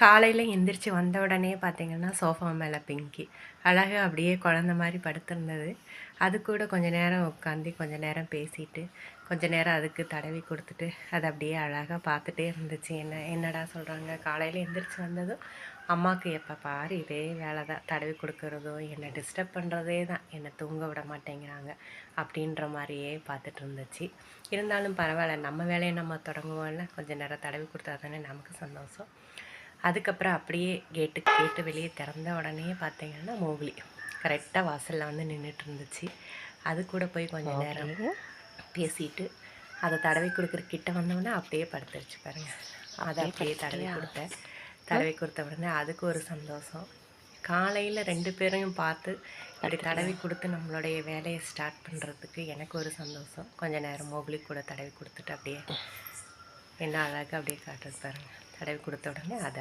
காலையில் எந்திரிச்சு வந்த உடனே பார்த்தீங்கன்னா சோஃபா மேலே பிங்கி அழகாக அப்படியே குழந்த மாதிரி படுத்திருந்தது. அது கூட கொஞ்சம் நேரம் உட்காந்து கொஞ்சம் நேரம் பேசிட்டு கொஞ்சம் நேரம் அதுக்கு தடவி கொடுத்துட்டு அதை அப்படியே அழகாக பார்த்துட்டே இருந்துச்சு. என்னடா சொல்கிறாங்க, காலையில் எந்திரிச்சு வந்ததும் அம்மாவுக்கு எப்போ பாரு இதே வேலை தான், தடவி கொடுக்குறதோ என்னை டிஸ்டர்ப் பண்ணுறதே தான், என்னை தூங்க விட மாட்டேங்கிறாங்க அப்படின்ற மாதிரியே பார்த்துட்டு இருந்துச்சு. இருந்தாலும் பரவாயில்ல, நம்ம வேலையை நம்ம தொடங்குவோம்ல, கொஞ்சம் நேரம் தடவி கொடுத்தா தானே நமக்கு சந்தோஷம். அதுக்கப்புறம் அப்படியே கேட்டு வெளியே திறந்த உடனே பார்த்தீங்கன்னா மோகிலி கரெக்டாக வாசலில் வந்து நின்றுட்டு இருந்துச்சு. அது கூட போய் கொஞ்சம் நேரம் பேசிட்டு அதை தடவி கொடுக்குற கிட்ட வந்தோடனே அப்படியே படுத்துருச்சு பாருங்கள். அதை அப்படியே தடவி கொடுத்த உடனே அதுக்கு ஒரு சந்தோஷம். காலையில் 2 பேரையும் பார்த்து இப்படி தடவி கொடுத்து நம்மளுடைய வேலையை ஸ்டார்ட் பண்ணுறதுக்கு எனக்கு ஒரு சந்தோஷம். கொஞ்சம் நேரம் மோகிலி கூட தடவி கொடுத்துட்டு அப்படியே என்ன அழகாக அப்படியே காட்டுறது பாருங்கள். தடவி கொடுத்த உடனே அதை